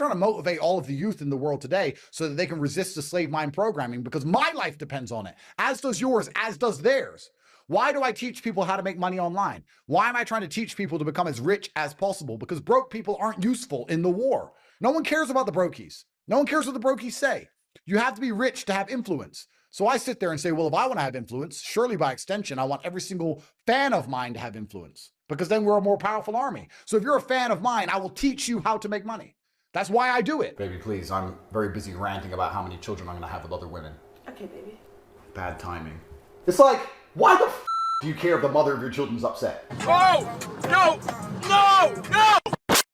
trying to motivate all of the youth in the world today so that they can resist the slave mind programming, because my life depends on it, as does yours, as does theirs. Why do I teach people how to make money online? Why am I trying to teach people to become as rich as possible? Because broke people aren't useful in the war. No one cares about the brokies. No one cares what the brokies say. You have to be rich to have influence. So I sit there and say, well, if I want to have influence, surely by extension, I want every single fan of mine to have influence, because then we're a more powerful army. So if you're a fan of mine, I will teach you how to make money. That's why I do it. Baby, please, I'm very busy ranting about how many children I'm going to have with other women. Okay, baby. Bad timing. It's like, why the f do you care if the mother of your children's upset? Oh, no, no, no!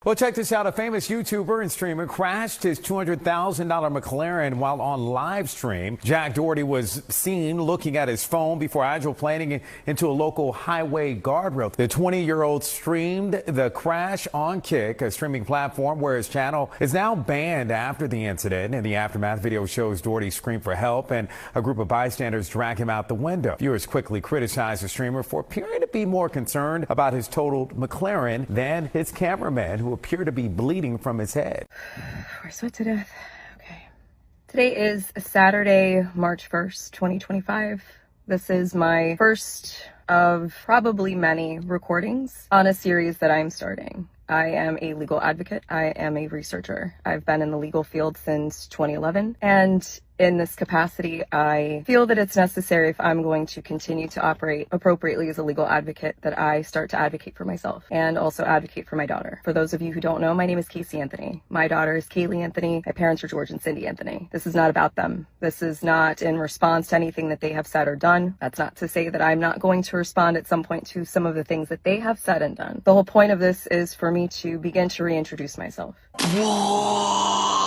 Well, check this out. A famous YouTuber and streamer crashed his $200,000 McLaren while on live stream. Jack Doherty was seen looking at his phone before hydroplaning into a local highway guardrail. The 20-year-old streamed the crash on Kick, a streaming platform where his channel is now banned after the incident. In the aftermath, video shows Doherty scream for help and a group of bystanders drag him out the window. Viewers quickly criticized the streamer for appearing to be more concerned about his totaled McLaren than his cameraman, who appear to be bleeding from his head. We're sweat to death. Okay. Today is Saturday, March 1st, 2025. This is my first of probably many recordings on a series that I'm starting. I am a legal advocate. I am a researcher. I've been in the legal field since 2011, and in this capacity, I feel that it's necessary, if I'm going to continue to operate appropriately as a legal advocate, that I start to advocate for myself and also advocate for my daughter. For those of you who don't know, my name is Casey Anthony. My daughter is Kaylee Anthony. My parents are George and Cindy Anthony. This is not about them. This is not in response to anything that they have said or done. That's not to say that I'm not going to respond at some point to some of the things that they have said and done. The whole point of this is for me to begin to reintroduce myself.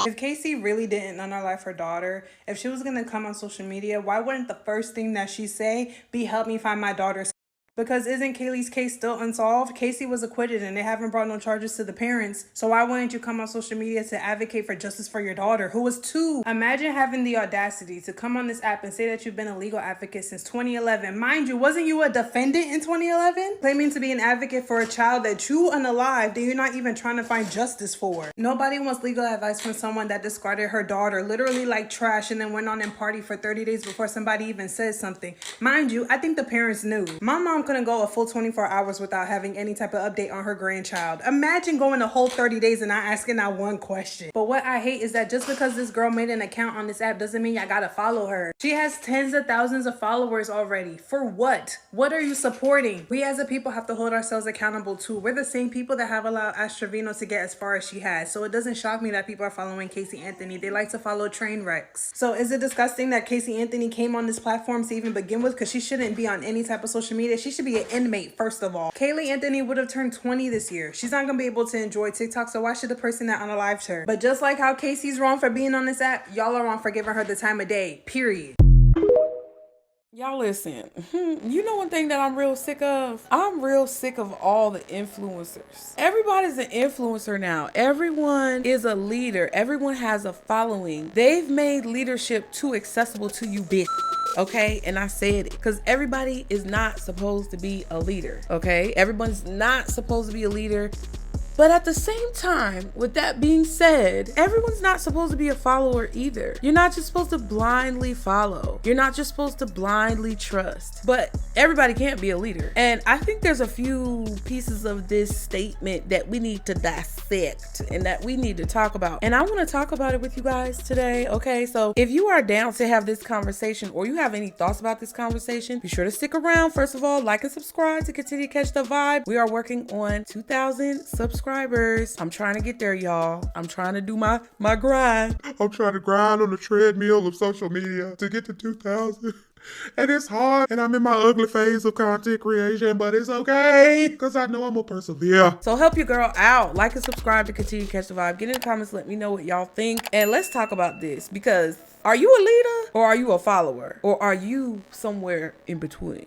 If Casey really didn't unalive her daughter, if she was going to come on social media, why wouldn't the first thing that she say be help me find my daughter's? Because isn't Kaylee's case still unsolved? Casey was acquitted and they haven't brought no charges to the parents. So why wouldn't you come on social media to advocate for justice for your daughter, who was 2? Imagine having the audacity to come on this app and say that you've been a legal advocate since 2011. Mind you, wasn't you a defendant in 2011? Claiming to be an advocate for a child that you unalived that you're not even trying to find justice for. Nobody wants legal advice from someone that discarded her daughter literally like trash and then went on and partied for 30 days before somebody even said something. Mind you, I think the parents knew. My mom couldn't go a full 24 hours without having any type of update on her grandchild. Imagine going a whole 30 days and not asking not one question. But what I hate is that just because this girl made an account on this app doesn't mean I gotta follow her. She has tens of thousands of followers already. For what? What are you supporting? We as a people have to hold ourselves accountable too. We're the same people that have allowed Astravino to get as far as she has. So it doesn't shock me that people are following Casey Anthony. They like to follow train wrecks. So is it disgusting that Casey Anthony came on this platform to even begin with? Because she shouldn't be on any type of social media. She should be an inmate, first of all. Kaylee Anthony would have turned 20 this year. She's not gonna be able to enjoy TikTok, so why should the person that unalived her? But just like how Casey's wrong for being on this app, y'all are wrong for giving her the time of day, period. Y'all listen, you know one thing that I'm real sick of? I'm real sick of all the influencers. Everybody's an influencer now. Everyone is a leader. Everyone has a following. They've made leadership too accessible to you, bitch. Okay, and I said it because everybody is not supposed to be a leader. Okay, everyone's not supposed to be a leader. But at the same time, with that being said, everyone's not supposed to be a follower either. You're not just supposed to blindly follow. You're not just supposed to blindly trust. But everybody can't be a leader. And I think there's a few pieces of this statement that we need to dissect and that we need to talk about. And I want to talk about it with you guys today. Okay, so if you are down to have this conversation or you have any thoughts about this conversation, be sure to stick around. First of all, like and subscribe to continue to catch the vibe. We are working on 2,000 subscribers. I'm trying to get there, y'all. I'm trying to do my grind. I'm trying to grind on the treadmill of social media to get to 2,000. And it's hard, and I'm in my ugly phase of content creation, but it's okay, because I know I'm gonna persevere. So help your girl out. Like and subscribe to continue to catch the vibe. Get in the comments, let me know what y'all think. And let's talk about this, because are you a leader or are you a follower? Or are you somewhere in between?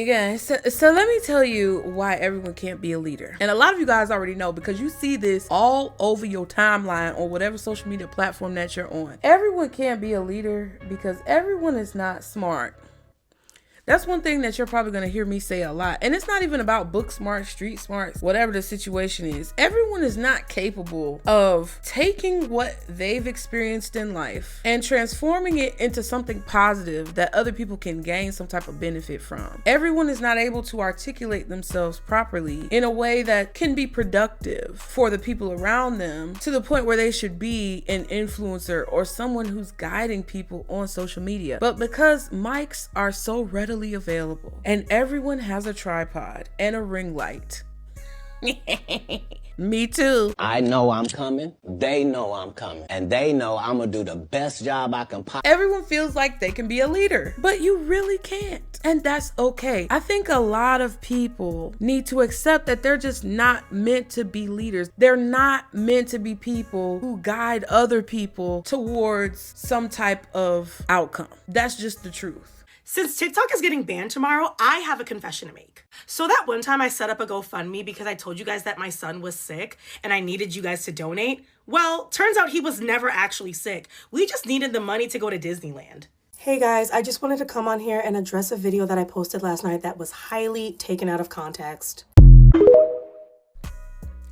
again, so let me tell you why everyone can't be a leader. And a lot of you guys already know because you see this all over your timeline or whatever social media platform that you're on. Everyone can't be a leader because everyone is not smart. That's one thing that you're probably going to hear me say a lot. And it's not even about book smart, street smarts, whatever the situation is. Everyone is not capable of taking what they've experienced in life and transforming it into something positive that other people can gain some type of benefit from. Everyone is not able to articulate themselves properly in a way that can be productive for the people around them to the point where they should be an influencer or someone who's guiding people on social media. But because mics are so readily available and everyone has a tripod and a ring light. Me too. I know I'm coming. They know I'm coming. And they know I'm gonna do the best job I can possibly. Everyone feels like they can be a leader, but you really can't. And that's okay. I think a lot of people need to accept that they're just not meant to be leaders. They're not meant to be people who guide other people towards some type of outcome. That's just the truth. Since TikTok is getting banned tomorrow, I have a confession to make. So that one time I set up a GoFundMe because I told you guys that my son was sick and I needed you guys to donate. Well, turns out he was never actually sick. We just needed the money to go to Disneyland. Hey guys, I just wanted to come on here and address a video that I posted last night that was highly taken out of context.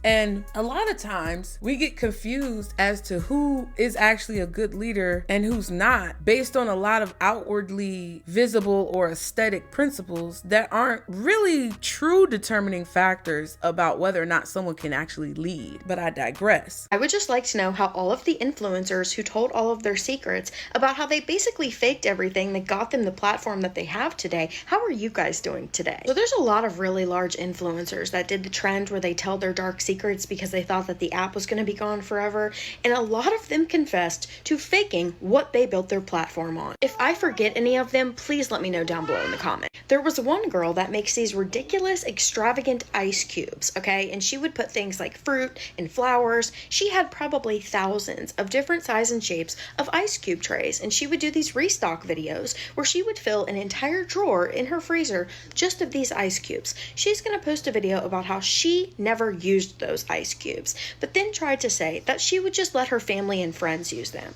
And a lot of times we get confused as to who is actually a good leader and who's not based on a lot of outwardly visible or aesthetic principles that aren't really true determining factors about whether or not someone can actually lead. But I digress. I would just like to know how all of the influencers who told all of their secrets about how they basically faked everything that got them the platform that they have today, how are you guys doing today? So there's a lot of really large influencers that did the trend where they tell their dark secrets because they thought that the app was going to be gone forever, and a lot of them confessed to faking what they built their platform on. If I forget any of them, please let me know down below in the comments. There was one girl that makes these ridiculous, extravagant ice cubes, okay? And she would put things like fruit and flowers. She had probably thousands of different sizes and shapes of ice cube trays, and she would do these restock videos where she would fill an entire drawer in her freezer just of these ice cubes. She's going to post a video about how she never used those ice cubes, but then tried to say that she would just let her family and friends use them.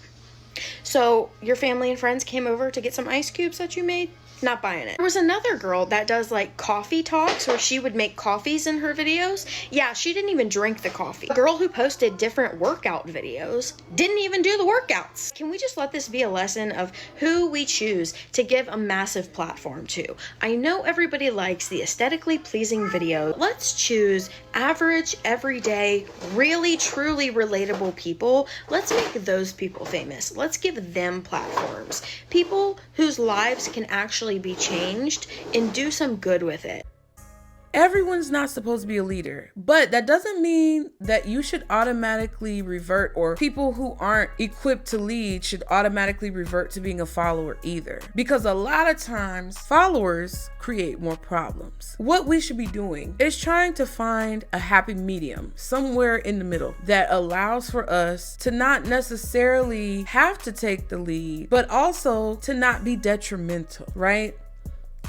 So your family and friends came over to get some ice cubes that you made? Not buying it. There was another girl that does like coffee talks where she would make coffees in her videos. Yeah, she didn't even drink the coffee. A girl who posted different workout videos didn't even do the workouts. Can we just let this be a lesson of who we choose to give a massive platform to? I know everybody likes the aesthetically pleasing video. Let's choose average, everyday, really truly relatable people. Let's make those people famous. Let's give them platforms. People whose lives can actually be changed and do some good with it. Everyone's not supposed to be a leader, but that doesn't mean that you should automatically revert, or people who aren't equipped to lead should automatically revert to being a follower either. Because a lot of times followers create more problems. What we should be doing is trying to find a happy medium somewhere in the middle that allows for us to not necessarily have to take the lead, but also to not be detrimental, right?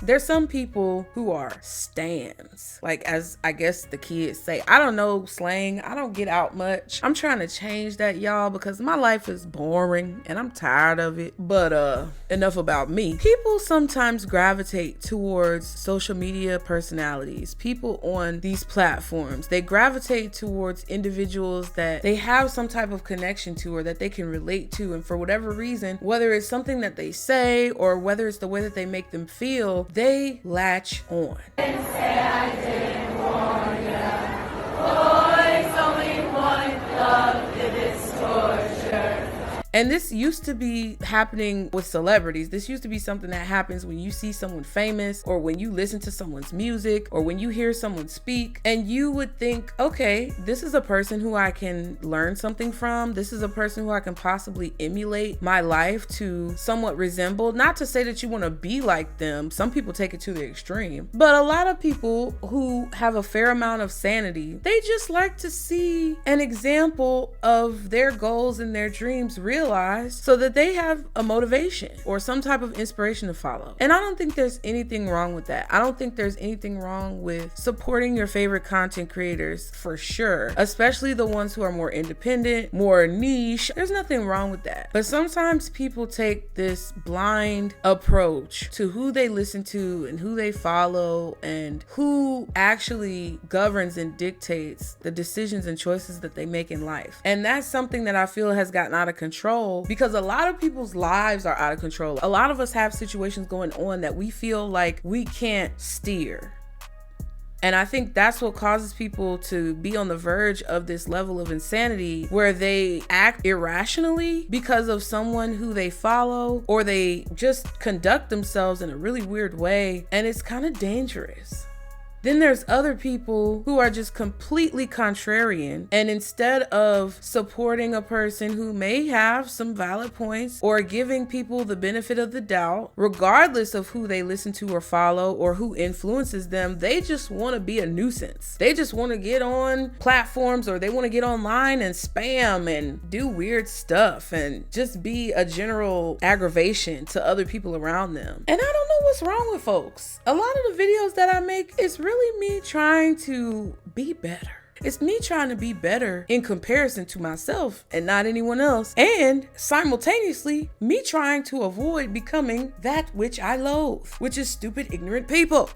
There's some people who are stans, like as I guess the kids say. I don't know slang. I don't get out much. I'm trying to change that, y'all, because my life is boring and I'm tired of it. But enough about me. People sometimes gravitate towards social media personalities, people on these platforms. They gravitate towards individuals that they have some type of connection to or that they can relate to. And for whatever reason, whether it's something that they say or whether it's the way that they make them feel, they latch on. And this used to be happening with celebrities. This used to be something that happens when you see someone famous or when you listen to someone's music or when you hear someone speak, and you would think, okay, this is a person who I can learn something from. This is a person who I can possibly emulate my life to somewhat resemble. Not to say that you want to be like them. Some people take it to the extreme, but a lot of people who have a fair amount of sanity, they just like to see an example of their goals and their dreams realized. idolized so that they have a motivation or some type of inspiration to follow. And I don't think there's anything wrong with that. I don't think there's anything wrong with supporting your favorite content creators, for sure, especially the ones who are more independent, more niche. There's nothing wrong with that. But sometimes people take this blind approach to who they listen to and who they follow and who actually governs and dictates the decisions and choices that they make in life. And that's something that I feel has gotten out of control because a lot of people's lives are out of control. A lot of us have situations going on that we feel like we can't steer. And I think that's what causes people to be on the verge of this level of insanity where they act irrationally because of someone who they follow, or they just conduct themselves in a really weird way, and it's kind of dangerous. Then there's other people who are just completely contrarian, and instead of supporting a person who may have some valid points or giving people the benefit of the doubt, regardless of who they listen to or follow or who influences them, they just want to be a nuisance. They just want to get on platforms, or they want to get online and spam and do weird stuff and just be a general aggravation to other people around them. And I don't know what's wrong with folks. A lot of the videos that I make is really me trying to be better. It's me trying to be better in comparison to myself and not anyone else. And simultaneously, me trying to avoid becoming that which I loathe, which is stupid, ignorant people.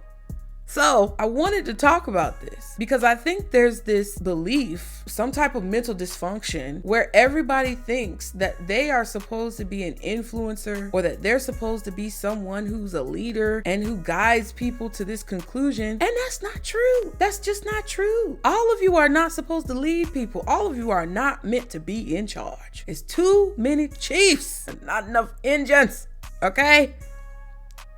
So I wanted to talk about this because I think there's this belief, some type of mental dysfunction, where everybody thinks that they are supposed to be an influencer, or that they're supposed to be someone who's a leader and who guides people to this conclusion. And that's not true. That's just not true. All of you are not supposed to lead people. All of you are not meant to be in charge. It's too many chiefs and not enough engines, okay?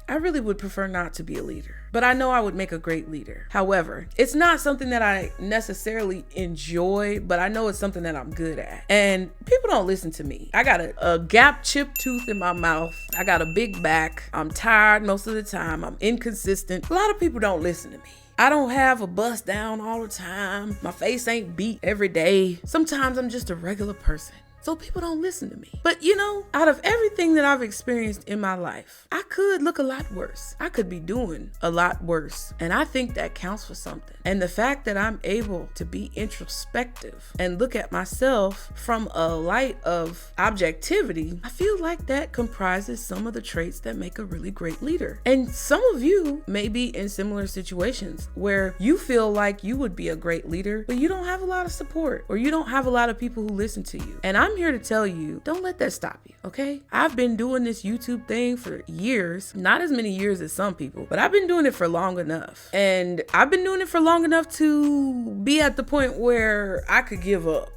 I really would prefer not to be a leader, but I know I would make a great leader. However, it's not something that I necessarily enjoy, but I know it's something that I'm good at. And people don't listen to me. I got a gap chipped tooth in my mouth. I got a big back. I'm tired most of the time. I'm inconsistent. A lot of people don't listen to me. I don't have a bust down all the time. My face ain't beat every day. Sometimes I'm just a regular person. So people don't listen to me. But you know, out of everything that I've experienced in my life, I could look a lot worse. I could be doing a lot worse. And I think that counts for something. And the fact that I'm able to be introspective and look at myself from a light of objectivity, I feel like that comprises some of the traits that make a really great leader. And some of you may be in similar situations where you feel like you would be a great leader, but you don't have a lot of support, or you don't have a lot of people who listen to you. And I'm here to tell you, don't let that stop you, okay? I've been doing this YouTube thing for years, not as many years as some people, but I've been doing it for long enough. And I've been doing it for long enough to be at the point where I could give up.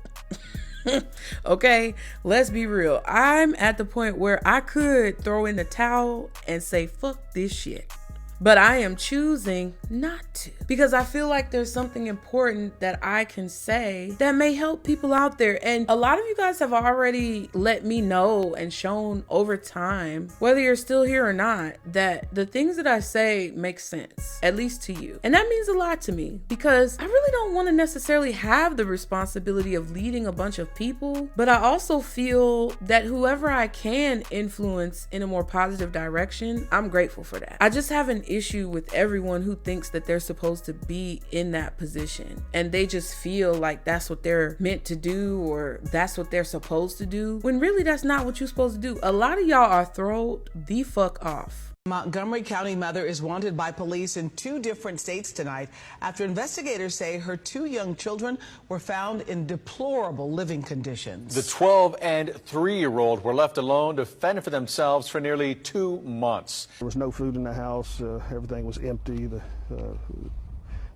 Okay, let's be real. I'm at the point where I could throw in the towel and say, fuck this shit. But I am choosing not to, because I feel like there's something important that I can say that may help people out there. And a lot of you guys have already let me know and shown over time, whether you're still here or not, that the things that I say make sense, at least to you. And that means a lot to me, because I really don't want to necessarily have the responsibility of leading a bunch of people, but I also feel that whoever I can influence in a more positive direction, I'm grateful for that. I just have an issue with everyone who thinks that they're supposed to be in that position and they just feel like that's what they're meant to do, or that's what they're supposed to do, when really that's not what you're supposed to do. A lot of y'all are thrown the fuck off. Montgomery County mother is wanted by police in 2 different states tonight after investigators say her 2 young children were found in deplorable living conditions. The 12 and 3-year-old were left alone to fend for themselves for nearly 2 months. There was no food in the house. Everything was empty.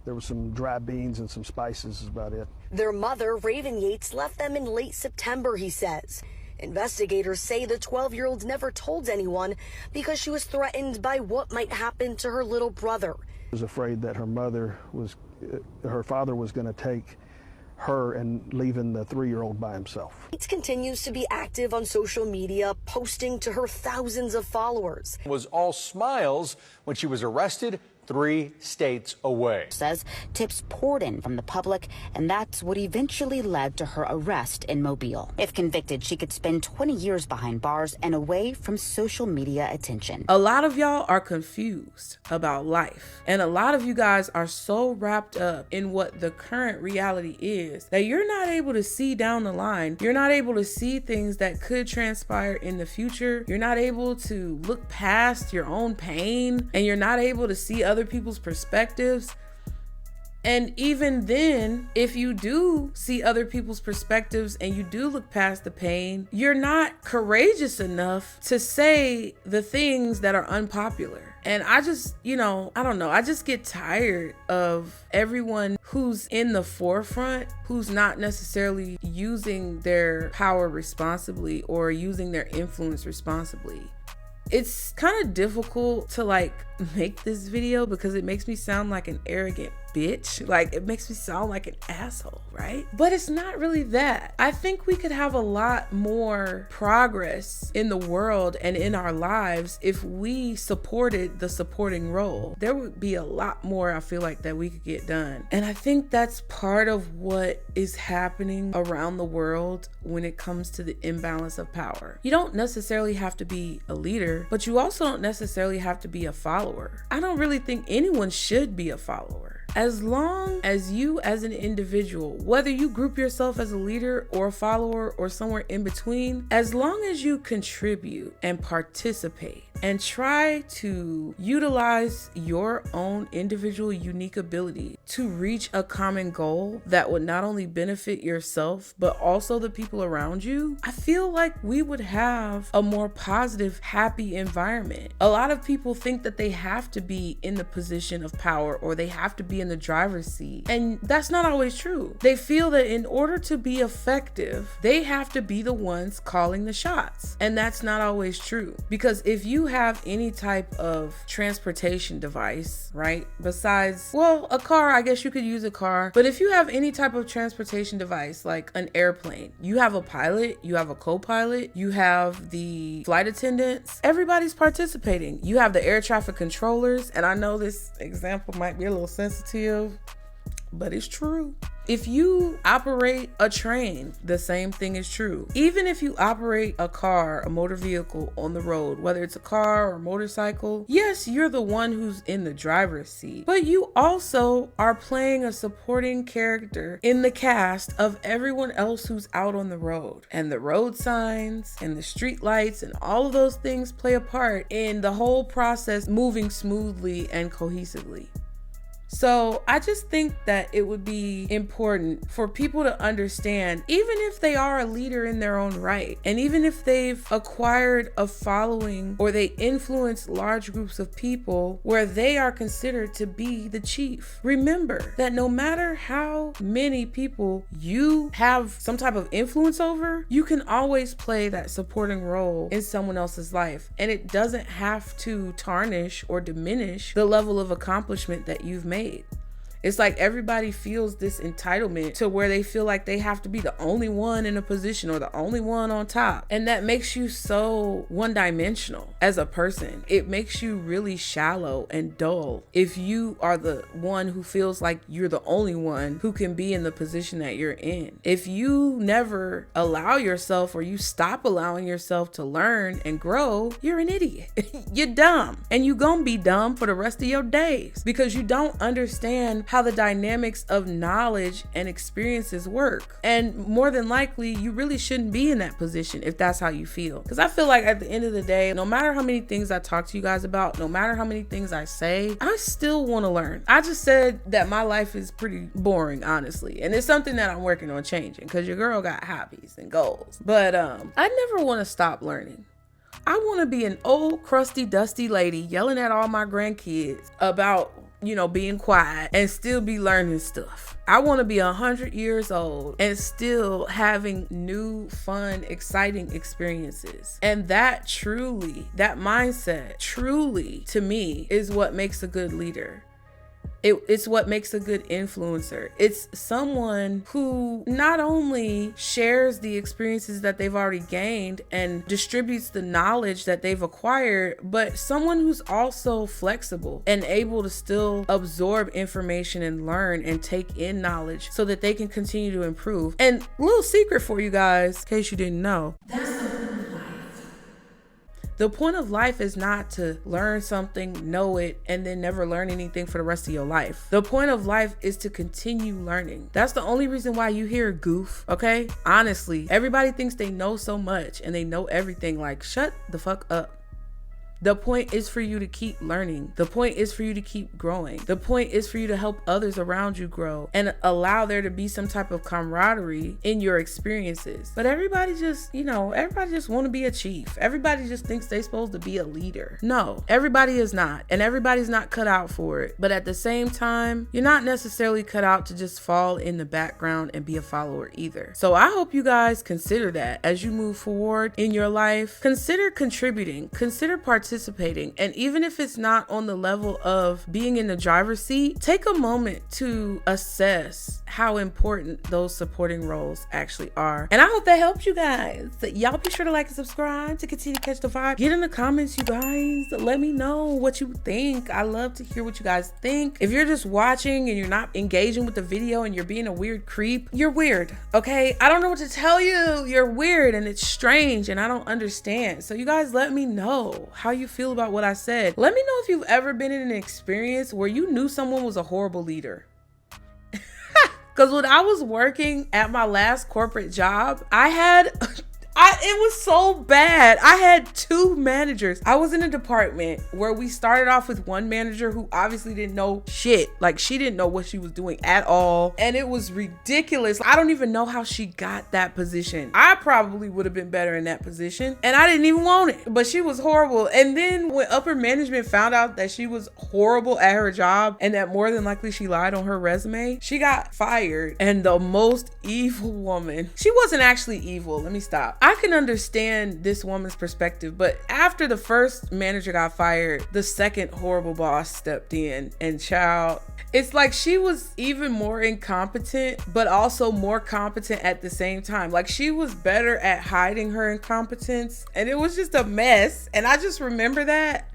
There was some dry beans and some spices is about it. Their mother, Raven Yates, left them in late September, he says. Investigators say the 12-year-old never told anyone because she was threatened by what might happen to her little brother. She was afraid that her father was going to take her and leaving the 3-year-old by himself. Yates continues to be active on social media, posting to her thousands of followers. Was all smiles when she was arrested 3 states away. Says tips poured in from the public, and that's what eventually led to her arrest in Mobile. If convicted, she could spend 20 years behind bars and away from social media attention. A lot of y'all are confused about life, and a lot of you guys are so wrapped up in what the current reality is that you're not able to see down the line. You're not able to see things that could transpire in the future. You're not able to look past your own pain, and you're not able to see other people's perspectives. And even then, if you do see other people's perspectives and you do look past the pain, you're not courageous enough to say the things that are unpopular. And I just, I don't know. I just get tired of everyone who's in the forefront, who's not necessarily using their power responsibly or using their influence responsibly. It's kind of difficult to make this video because it makes me sound like an arrogant bitch. It makes me sound like an asshole, right? But it's not really that. I think we could have a lot more progress in the world and in our lives if we supported the supporting role. There would be a lot more, I feel like, that we could get done. And I think that's part of what is happening around the world when it comes to the imbalance of power. You don't necessarily have to be a leader, but you also don't necessarily have to be a follower. I don't really think anyone should be a follower. As long as you as an individual, whether you group yourself as a leader or a follower or somewhere in between, as long as you contribute and participate and try to utilize your own individual unique ability to reach a common goal that would not only benefit yourself, but also the people around you, I feel like we would have a more positive, happy environment. A lot of people think that they have to be in the position of power or they have to be in the driver's seat. And that's not always true. They feel that in order to be effective, they have to be the ones calling the shots. And that's not always true. Because if you have any type of transportation device, right? Besides, a car, I guess you could use a car. But if you have any type of transportation device, like an airplane, you have a pilot, you have a co-pilot, you have the flight attendants, everybody's participating. You have the air traffic controllers. And I know this example might be a little sensitive, but it's true. If you operate a train, the same thing is true. Even if you operate a car, a motor vehicle on the road, whether it's a car or a motorcycle, yes, you're the one who's in the driver's seat, but you also are playing a supporting character in the cast of everyone else who's out on the road. And the road signs and the street lights and all of those things play a part in the whole process moving smoothly and cohesively. So I just think that it would be important for people to understand, even if they are a leader in their own right, and even if they've acquired a following or they influence large groups of people where they are considered to be the chief, remember that no matter how many people you have some type of influence over, you can always play that supporting role in someone else's life. And it doesn't have to tarnish or diminish the level of accomplishment that you've made. It's like everybody feels this entitlement to where they feel like they have to be the only one in a position or the only one on top. And that makes you so one-dimensional as a person. It makes you really shallow and dull if you are the one who feels like you're the only one who can be in the position that you're in. If you never allow yourself or you stop allowing yourself to learn and grow, you're an idiot. You're dumb. And you're gonna be dumb for the rest of your days because you don't understand how the dynamics of knowledge and experiences work. And more than likely, you really shouldn't be in that position if that's how you feel. Because I feel like at the end of the day, no matter how many things I talk to you guys about, no matter how many things I say, I still want to learn. I just said that my life is pretty boring, honestly. And it's something that I'm working on changing because your girl got hobbies and goals. But I never want to stop learning. I want to be an old, crusty, dusty lady yelling at all my grandkids about being quiet and still be learning stuff. I want to be 100 years old and still having new, fun, exciting experiences. And that mindset truly, to me, is what makes a good leader. It's what makes a good influencer. It's someone who not only shares the experiences that they've already gained and distributes the knowledge that they've acquired, but someone who's also flexible and able to still absorb information and learn and take in knowledge so that they can continue to improve. And little secret for you guys, in case you didn't know, that's the point of life. The point of life is not to learn something, know it, and then never learn anything for the rest of your life. The point of life is to continue learning. That's the only reason why you hear goof, okay? Honestly, everybody thinks they know so much and they know everything. Like, shut the fuck up. The point is for you to keep learning. The point is for you to keep growing. The point is for you to help others around you grow and allow there to be some type of camaraderie in your experiences. But everybody just, everybody just want to be a chief. Everybody just thinks they're supposed to be a leader. No, everybody is not. And everybody's not cut out for it. But at the same time, you're not necessarily cut out to just fall in the background and be a follower either. So I hope you guys consider that as you move forward in your life. Consider contributing. Consider participating. And even if it's not on the level of being in the driver's seat, take a moment to assess how important those supporting roles actually are. And I hope that helped you guys. Y'all be sure to like and subscribe to continue to catch the vibe. Get in the comments, you guys. Let me know what you think. I love to hear what you guys think. If you're just watching and you're not engaging with the video and you're being a weird creep, you're weird, okay? I don't know what to tell you. You're weird and it's strange and I don't understand. So you guys let me know how you feel about what I said. Let me know if you've ever been in an experience where you knew someone was a horrible leader. Because when I was working at my last corporate job, it was so bad. I had 2 managers. I was in a department where we started off with one manager who obviously didn't know shit. Like, she didn't know what she was doing at all. And it was ridiculous. I don't even know how she got that position. I probably would have been better in that position. And I didn't even want it. But she was horrible. And then when upper management found out that she was horrible at her job and that more than likely she lied on her resume, she got fired. And the most evil woman. She wasn't actually evil. Let me stop. I can understand this woman's perspective, but after the first manager got fired, the second horrible boss stepped in, and child, it's like she was even more incompetent, but also more competent at the same time. Like, she was better at hiding her incompetence, and it was just a mess. And I just remember that.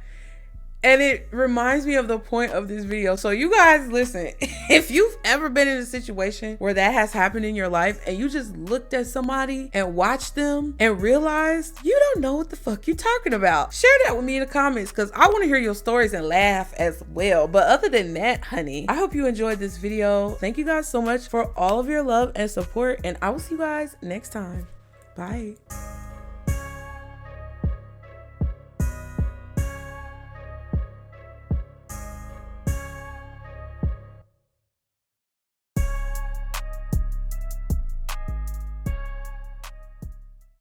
And it reminds me of the point of this video. So you guys, listen, if you've ever been in a situation where that has happened in your life and you just looked at somebody and watched them and realized you don't know what the fuck you're talking about, share that with me in the comments because I want to hear your stories and laugh as well. But other than that, honey, I hope you enjoyed this video. Thank you guys so much for all of your love and support, and I will see you guys next time. Bye.